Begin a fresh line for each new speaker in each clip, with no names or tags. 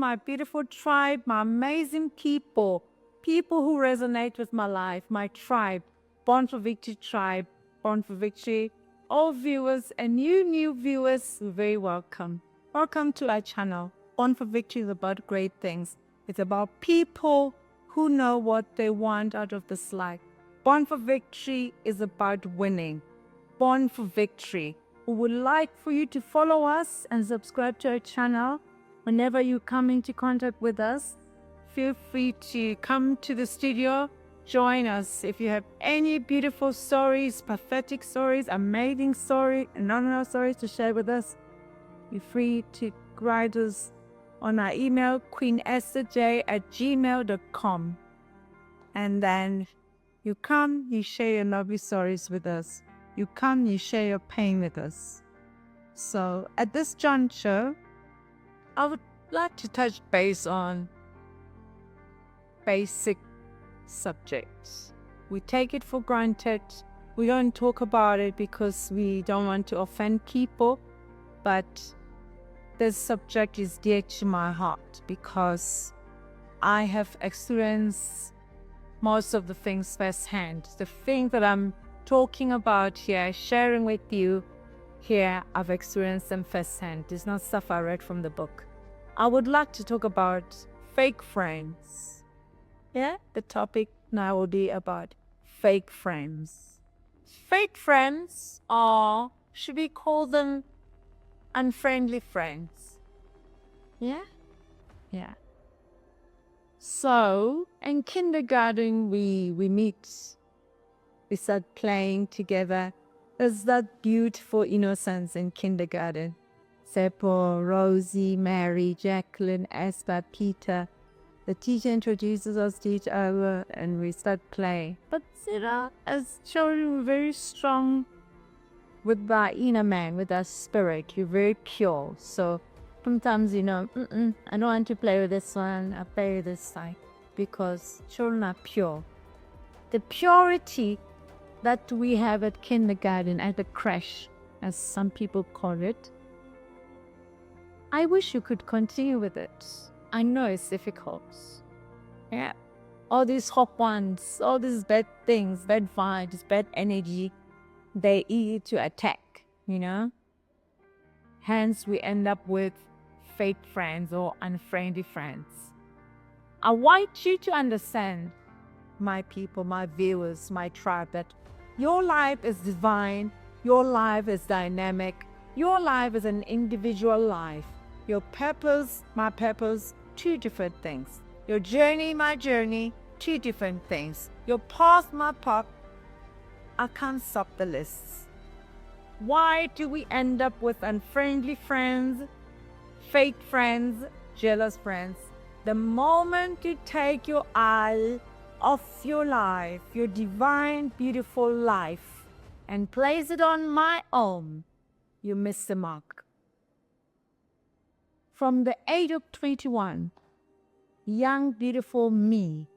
my beautiful tribe, my amazing people, people who resonate with my life, my tribe, Born for Victory tribe, Born for Victory. All viewers and you new viewers, you're very welcome. Welcome to our channel. Born for Victory is about great things. It's about people who know what they want out of this life. Born for Victory is about winning. Born for Victory. We would like for you to follow us and subscribe to our channel. Whenever you come into contact with us, feel free to come to the studio, join us. If you have any beautiful stories, pathetic stories, amazing stories, anonymous stories to share with us, you're free to write us on our email, queenestherj@gmail.com. And then you come, you share your lovely stories with us. You come, you share your pain with us. So at this juncture, I would like to touch base on basic subjects. We take it for granted. We don't talk about it because we don't want to offend people. But this subject is dear to my heart because I have experienced most of the things firsthand. The thing that I'm talking about here, sharing with you here, I've experienced them firsthand. It's not stuff I read from the book. I would like to talk about fake friends. Yeah, the topic now will be about fake friends. Fake friends are, should we call them unfriendly friends? Yeah? Yeah. So, in kindergarten, we meet, we start playing together. There's that beautiful innocence in kindergarten. Seppo, Rosie, Mary, Jacqueline, Esper, Peter. The teacher introduces us to each other and we start playing. But as children, we're very strong with our inner man, with our spirit. You're very pure. So sometimes, I don't want to play with this one, I play with this side. Because children are pure. The purity that we have at kindergarten, at the creche, as some people call it, I wish you could continue with it. I know it's difficult. Yeah. All these hot ones, all these bad things, bad vibes, bad energy, they easy to attack, Hence, we end up with fake friends or unfriendly friends. I want you to understand, my people, my viewers, my tribe, that your life is divine, your life is dynamic, your life is an individual life. Your purpose, my purpose, two different things. Your journey, my journey, two different things. Your path, my path, I can't stop the lists. Why do we end up with unfriendly friends, fake friends, jealous friends? The moment you take your eye off your life, your divine, beautiful life, and place it on my own, you miss the mark. From the age of 21, young, beautiful me,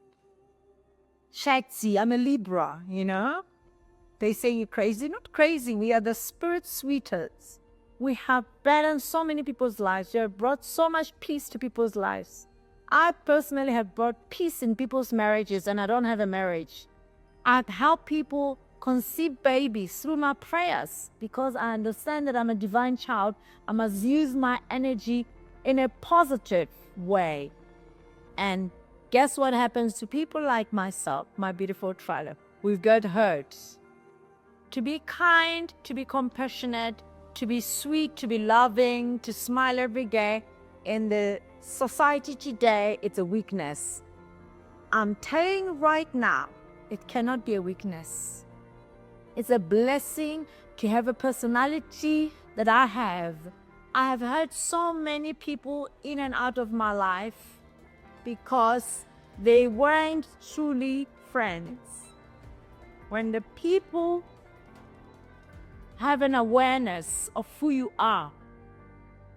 Shakti, I'm a Libra, They say you're crazy. Not crazy. We are the spirit sweeters. We have balanced so many people's lives. We have brought so much peace to people's lives. I personally have brought peace in people's marriages, and I don't have a marriage. I've helped people conceive babies through my prayers because I understand that I'm a divine child. I must use my energy in a positive way. And guess what happens to people like myself, my beautiful tribe? We've got hurt. To be kind, to be compassionate, to be sweet, to be loving, to smile every day, in the society today, it's a weakness. I'm telling you right now, it cannot be a weakness. It's a blessing to have a personality that I have. I have had so many people in and out of my life because they weren't truly friends. When the people have an awareness of who you are,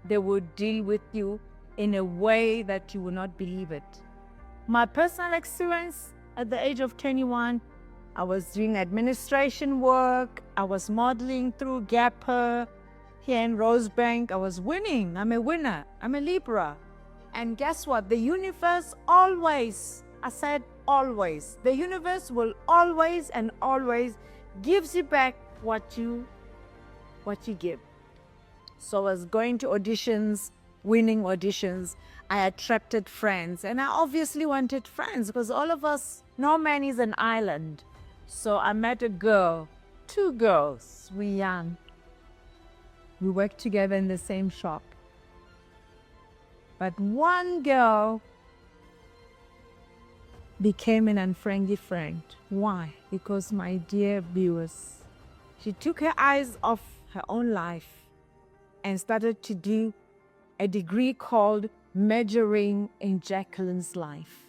they will deal with you in a way that you will not believe it. My personal experience at the age of 21, I was doing administration work. I was modeling through Gapper here in Rosebank. I was winning. I'm a winner. I'm a Libra. And guess what? The universe always, I said always, the universe will always and always gives you back what you give. So I was going to auditions, winning auditions. I attracted friends, and I obviously wanted friends because all of us, no man is an island. So I met a girl, 2 girls, we young. We worked together in the same shop. But one girl became an unfriendly friend. Why? Because, my dear viewers, she took her eyes off her own life and started to do a degree called Measuring in Jacqueline's Life.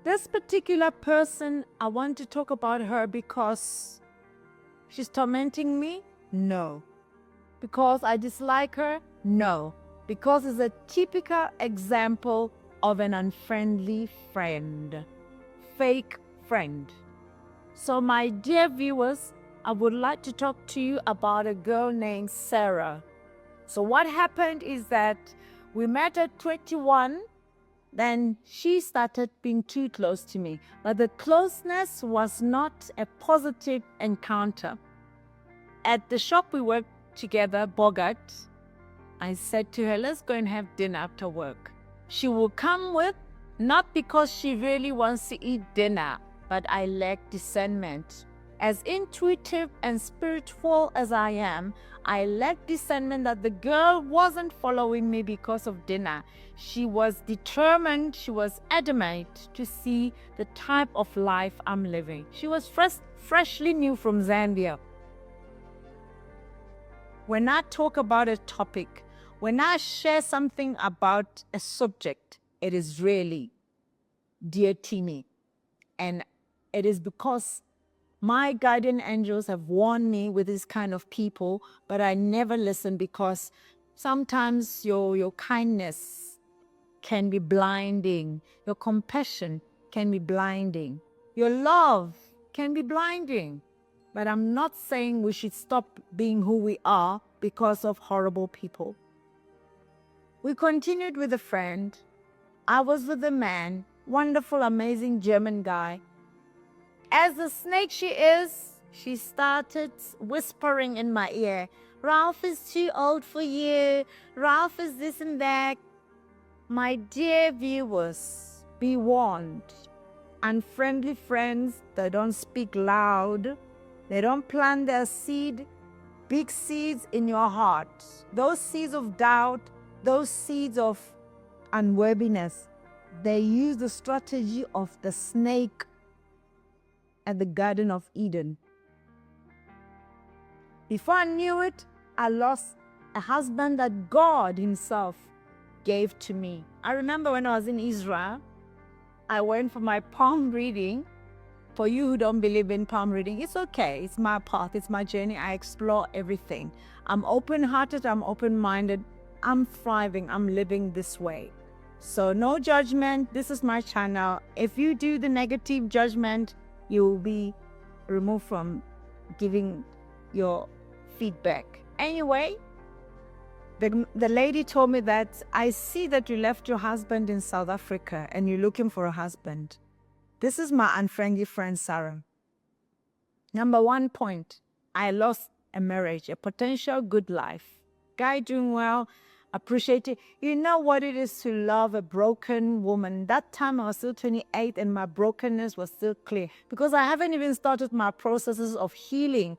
This particular person, I want to talk about her because she's tormenting me? No. Because I dislike her? No. Because it's a typical example of an unfriendly friend. Fake friend. So, my dear viewers, I would like to talk to you about a girl named Sarah. So what happened is that we met at 21, then she started being too close to me. But the closeness was not a positive encounter. At the shop we worked together, Bogart, I said to her, let's go and have dinner after work. She will come with, not because she really wants to eat dinner, but I lack discernment. As intuitive and spiritual as I am, I lack discernment that the girl wasn't following me because of dinner. She was determined, she was adamant to see the type of life I'm living. She was freshly new from Zambia. When I talk about a topic, when I share something about a subject, it is really dear to me. And it is because my guardian angels have warned me with this kind of people, but I never listen because sometimes your kindness can be blinding. Your compassion can be blinding. Your love can be blinding. But I'm not saying we should stop being who we are because of horrible people. We continued with a friend. I was with a man, wonderful, amazing German guy. As the snake she is, she started whispering in my ear, Ralph is too old for you. Ralph is this and that. My dear viewers, be warned. Unfriendly friends, they don't speak loud. They don't plant their big seeds in your heart. Those seeds of doubt, those seeds of unworthiness, they use the strategy of the snake at the Garden of Eden. Before I knew it, I lost a husband that God Himself gave to me. I remember when I was in Israel, I went for my palm reading. For you who don't believe in palm reading, it's okay. It's my path. It's my journey. I explore everything. I'm open-hearted. I'm open-minded. I'm thriving. I'm living this way. So no judgment. This is my channel. If you do the negative judgment, you will be removed from giving your feedback. Anyway, the lady told me that I see that you left your husband in South Africa and you're looking for a husband. This is my unfriendly friend, Sarah. Number 1 point, I lost a marriage, a potential good life. Guy doing well, appreciate it. You know what it is to love a broken woman. That time I was still 28 and my brokenness was still clear because I haven't even started my processes of healing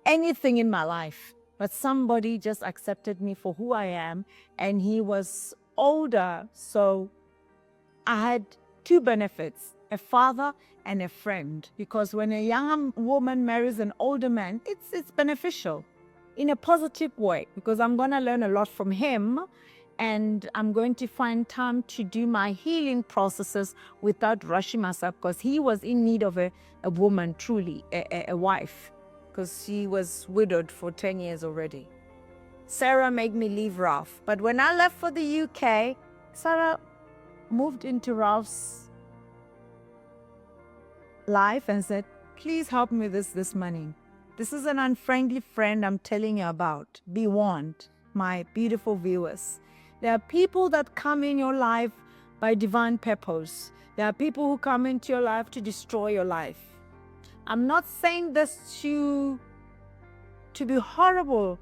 anything in my life. But somebody just accepted me for who I am, and he was older. So I had 2 benefits, a father and a friend. Because when a young woman marries an older man, it's beneficial in a positive way, because I'm going to learn a lot from him, and I'm going to find time to do my healing processes without rushing myself, because he was in need of a woman, truly, a wife, because she was widowed for 10 years already. Sarah made me leave Ralph. But when I left for the UK, Sarah moved into Ralph's life and said, please help me with this money. This is an unfriendly friend I'm telling you about. Be warned, my beautiful viewers. There are people that come in your life by divine purpose. There are people who come into your life to destroy your life. I'm not saying this to be horrible.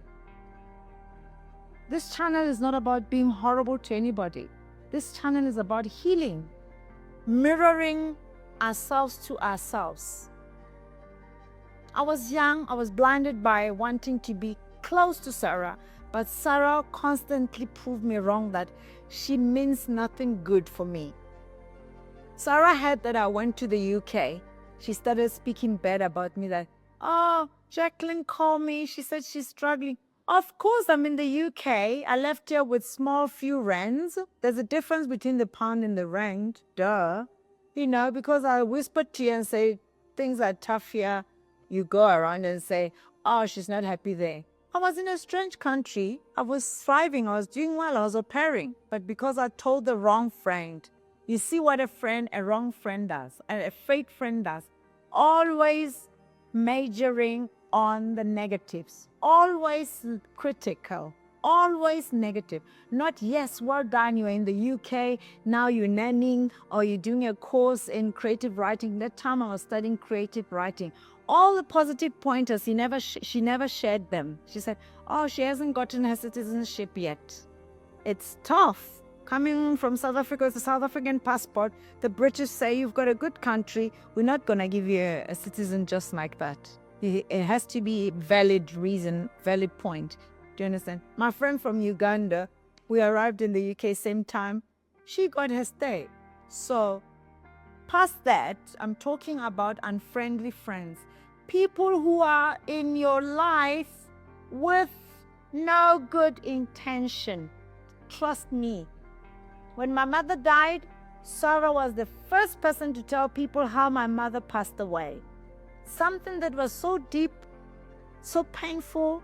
This channel is not about being horrible to anybody. This channel is about healing, mirroring ourselves to ourselves. I was young, I was blinded by wanting to be close to Sarah, but Sarah constantly proved me wrong, that she means nothing good for me. Sarah heard that I went to the UK. She started speaking bad about me, that, oh, Jacqueline called me. She said she's struggling. Of course, I'm in the UK. I left here with small few rands. There's a difference between the pound and the rand. Duh. You know, because I whispered to you and say, things are tough here. You go around and say, oh, she's not happy there. I was in a strange country. I was thriving. I was doing well. I was au pairing. But because I told the wrong friend, you see what a wrong friend does, a fake friend does. Always majoring on the negatives. Always critical. Always negative. Not, yes, well done, you're in the UK, now you're nannying, or you're doing a course in creative writing. That time I was studying creative writing. All the positive pointers, she never shared them. She said, oh, she hasn't gotten her citizenship yet. It's tough. Coming from South Africa with a South African passport, the British say you've got a good country. We're not going to give you a citizen just like that. It has to be valid reason, valid point. Do you understand? My friend from Uganda, we arrived in the UK same time. She got her stay. So past that, I'm talking about unfriendly friends. People who are in your life with no good intention. Trust me. When my mother died, Sarah was the first person to tell people how my mother passed away. Something that was so deep, so painful,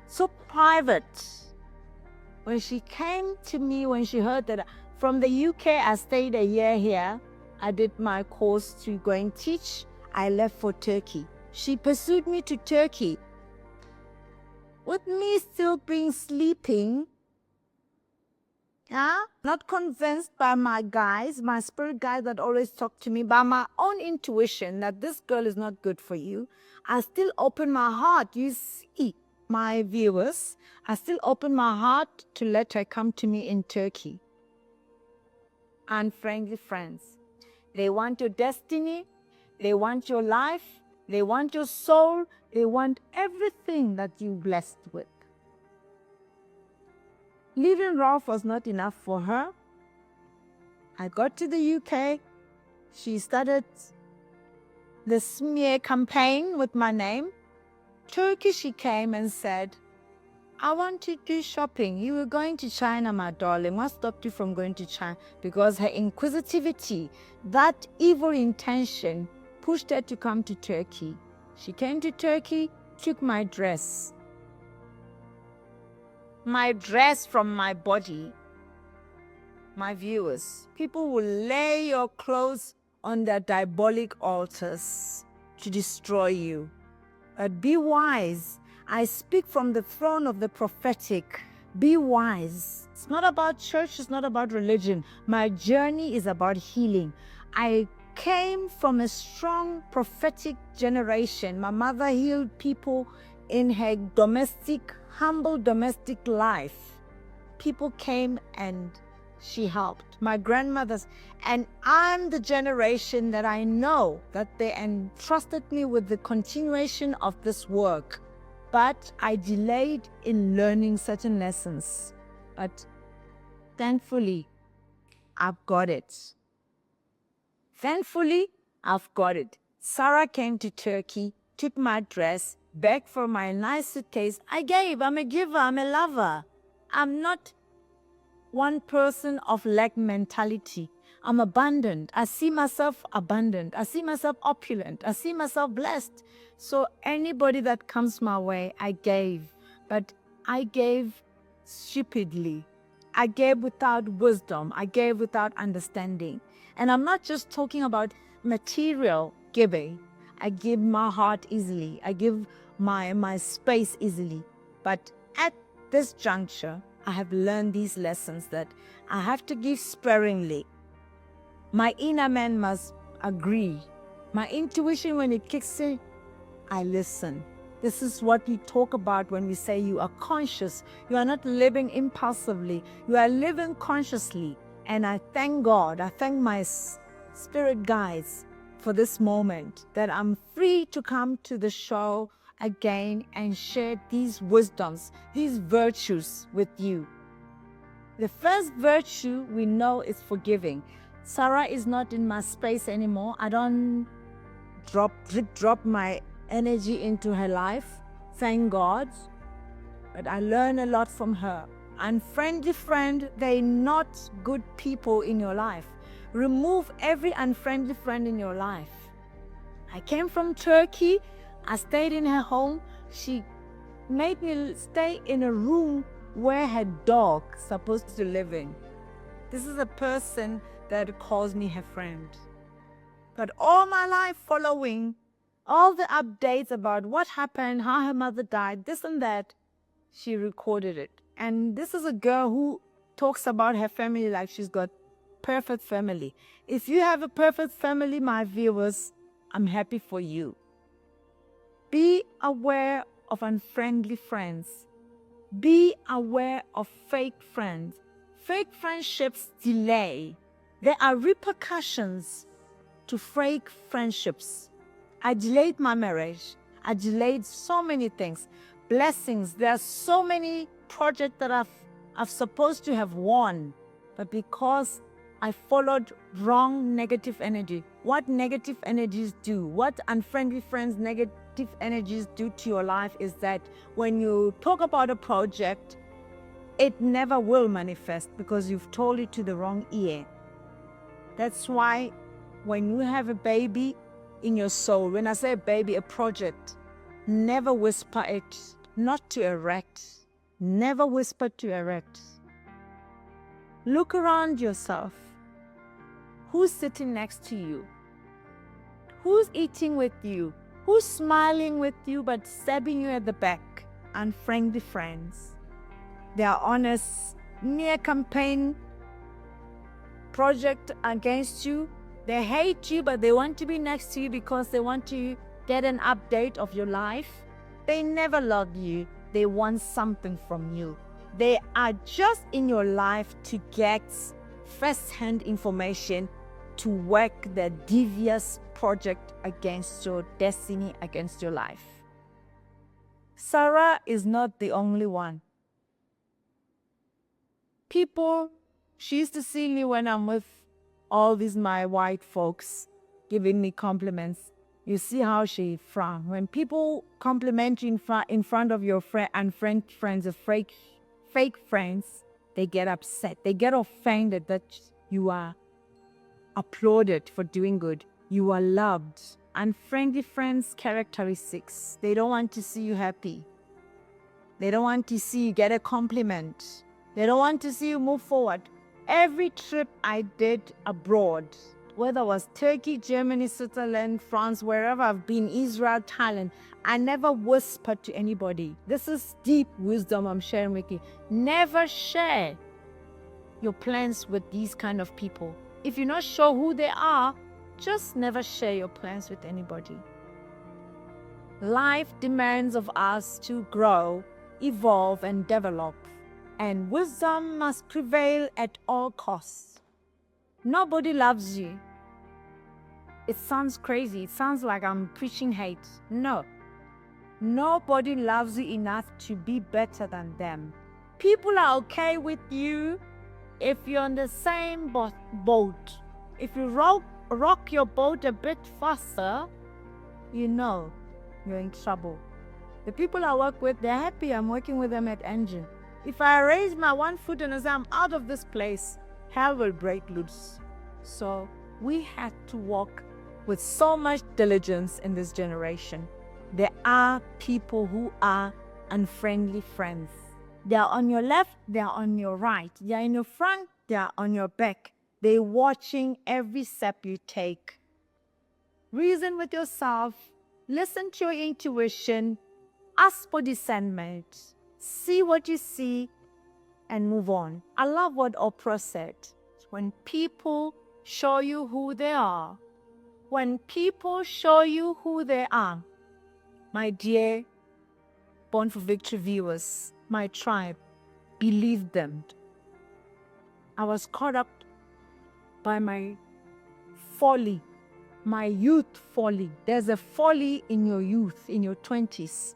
so private. When she came to me, when she heard that from the UK, I stayed a year here. I did my course to go and teach. I left for Turkey. She pursued me to Turkey. With me still being sleeping, not convinced by my guys, my spirit guides that always talk to me, by my own intuition that this girl is not good for you. I still open my heart. You see, my viewers, I still open my heart to let her come to me in Turkey. Unfriendly friends. They want your destiny. They want your life. They want your soul. They want everything that you're blessed with. Leaving Ralph was not enough for her. I got to the UK. She started the smear campaign with my name. Turkey, she came and said, I want to do shopping. You were going to China, my darling. What stopped you from going to China? Because her inquisitivity, that evil intention, pushed her to come to Turkey. She came to Turkey, took my dress from my body. My viewers, people will lay your clothes on their diabolic altars to destroy you. But be wise. I speak from the throne of the prophetic. Be wise. It's not about church, it's not about religion. My journey is about healing. I came from a strong prophetic generation. My mother healed people in her humble domestic life. People came and she helped. My grandmothers, and I'm the generation that I know that they entrusted me with the continuation of this work. But I delayed in learning certain lessons. But thankfully, I've got it. Thankfully, I've got it. Sarah came to Turkey, took my dress, begged for my nice suitcase. I gave. I'm a giver. I'm a lover. I'm not one person of lack mentality. I'm abundant. I see myself abundant. I see myself opulent. I see myself blessed. So anybody that comes my way, I gave. But I gave stupidly. I gave without wisdom. I gave without understanding. And I'm not just talking about material giving. I give my heart easily. I give my space easily. But at this juncture, I have learned these lessons that I have to give sparingly. My inner man must agree. My intuition, when it kicks in, I listen. This is what we talk about when we say you are conscious. You are not living impulsively. You are living consciously. And I thank God, I thank my spirit guides for this moment that I'm free to come to the show again and share these wisdoms, these virtues with you. The first virtue we know is forgiving. Sarah is not in my space anymore. I don't drop my energy into her life, thank God. But I learn a lot from her. Unfriendly friend, they're not good people in your life. Remove every unfriendly friend in your life. I came from Turkey. I stayed in her home. She made me stay in a room where her dog supposed to live in. This is a person that calls me her friend. But all my life following all the updates about what happened, how her mother died, this and that, she recorded it. And this is a girl who talks about her family like she's got perfect family. If you have a perfect family, my viewers, I'm happy for you. Be aware of unfriendly friends. Be aware of fake friends. Fake friendships delay. There are repercussions to fake friendships. I delayed my marriage. I delayed so many things. Blessings. There are so many projects that I've supposed to have won. But because I followed wrong negative energy. What negative energies do, what unfriendly friends, negative energies do to your life is that when you talk about a project, it never will manifest because you've told it to the wrong ear. That's why when you have a baby in your soul, when I say a baby, a project, never whisper it, not to erect. Never whisper to erect. Look around yourself. Who's sitting next to you? Who's eating with you? Who's smiling with you but stabbing you at the back? Unfriendly friends. They are on a smear campaign project against you. They hate you, but they want to be next to you because they want to get an update of your life. They never love you. They want something from you. They are just in your life to get first-hand information to work the devious project against your destiny, against your life. Sarah is not the only one. People, she used to see me when I'm with all these my white folks giving me compliments. You see how she frowns. When people compliment you in front of your unfriendly friends or fake friends, they get upset. They get offended that you are applauded for doing good. You are loved. Unfriendly friends' characteristics. They don't want to see you happy. They don't want to see you get a compliment. They don't want to see you move forward. Every trip I did abroad, whether it was Turkey, Germany, Switzerland, France, wherever I've been, Israel, Thailand, I never whispered to anybody. This is deep wisdom I'm sharing with you. Never share your plans with these kind of people. If you're not sure who they are, just never share your plans with anybody. Life demands of us to grow, evolve, and develop. And wisdom must prevail at all costs. Nobody loves you. It sounds crazy. It sounds like I'm preaching hate. No. Nobody loves you enough to be better than them. People are okay with you if you're on the same boat. If you rock your boat a bit faster, you know you're in trouble. The people I work with, they're happy I'm working with them at Engine. If I raise my one foot and say I'm out of this place, hell will break loose. So we had to walk with so much diligence in this generation. There are people who are unfriendly friends. They are on your left, they are on your right. They are in your front, they are on your back. They're watching every step you take. Reason with yourself. Listen to your intuition. Ask for discernment. See what you see. and move on. I love what Oprah said. When people show you who they are, when people show you who they are, my dear Born for Victory viewers, my tribe, believe them. I was caught up by my folly, my youth folly. There's a folly in your youth, in your 20s.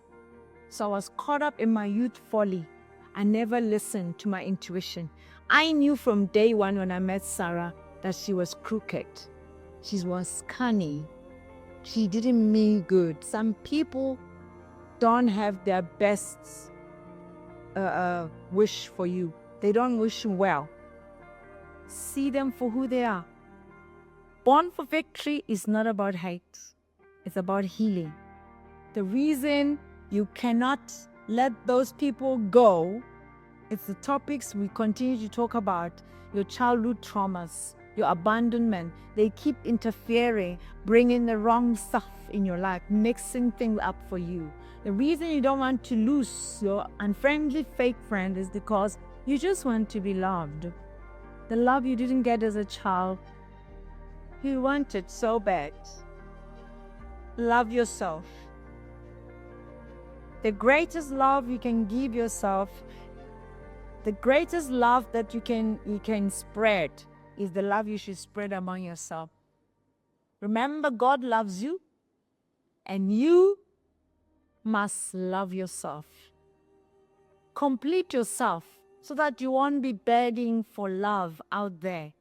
So I was caught up in my youth folly. I never listened to my intuition. I knew from day one when I met Sarah that she was crooked. She was cunning. She didn't mean good. Some people don't have their best wish for you. They don't wish you well. See them for who they are. Born for Victory is not about hate. It's about healing. The reason you cannot let those people go, it's the topics we continue to talk about. Your childhood traumas, your abandonment. They keep interfering, bringing the wrong stuff in your life, mixing things up for you. The reason you don't want to lose your unfriendly fake friend is because you just want to be loved. The love you didn't get as a child, you want it so bad. Love yourself. The greatest love you can give yourself, the greatest love that you can spread is the love you should spread among yourself. Remember, God loves you, and you must love yourself. Complete yourself so that you won't be begging for love out there.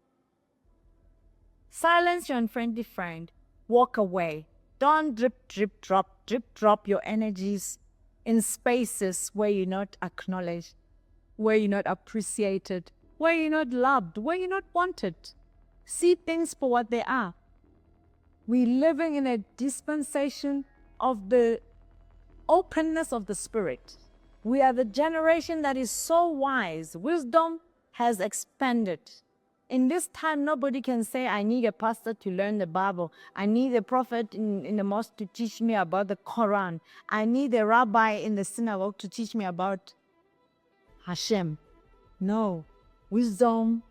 Silence your unfriendly friend. Walk away. Don't drip, drop your energies in spaces where you're not acknowledged, where you're not appreciated, where you're not loved, where you're not wanted. See things for what they are. We're living in a dispensation of the openness of the Spirit. We are the generation that is so wise. Wisdom has expanded. In this time, nobody can say, I need a pastor to learn the Bible. I need a prophet in the mosque to teach me about the Quran. I need a rabbi in the synagogue to teach me about Hashem. No. Wisdom.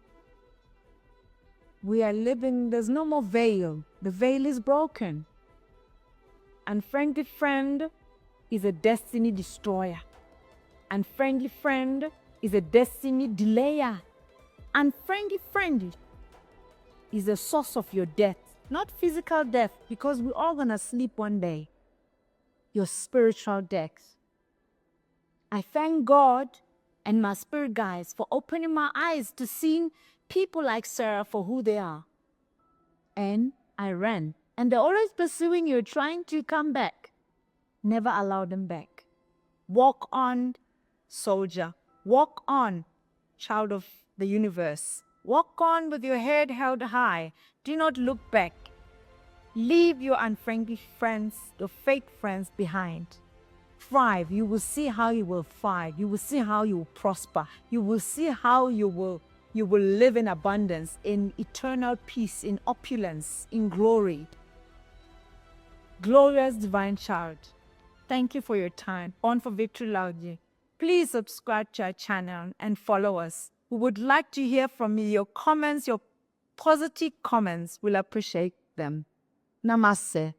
We are living, there's no more veil. The veil is broken. Unfriendly friend is a destiny destroyer. Unfriendly friend is a destiny delayer. Unfriendly friend is the source of your death. Not physical death, because we're all gonna sleep one day. Your spiritual death. I thank God and my spirit guides for opening my eyes to seeing people like Sarah for who they are. And I ran. And they're always pursuing you, trying to come back. Never allow them back. Walk on, soldier. Walk on, child of the universe. Walk on with your head held high. Do not look back. Leave your unfriendly friends, your fake friends behind. Thrive. You will see how you will thrive. You will see how you will prosper. You will see how you will live in abundance, in eternal peace, in opulence, in glory. Glorious divine child. Thank you for your time. Born for Victory loves you. Please subscribe to our channel and follow us. We would like to hear from you. Your comments, your positive comments, we'll appreciate them. Namaste.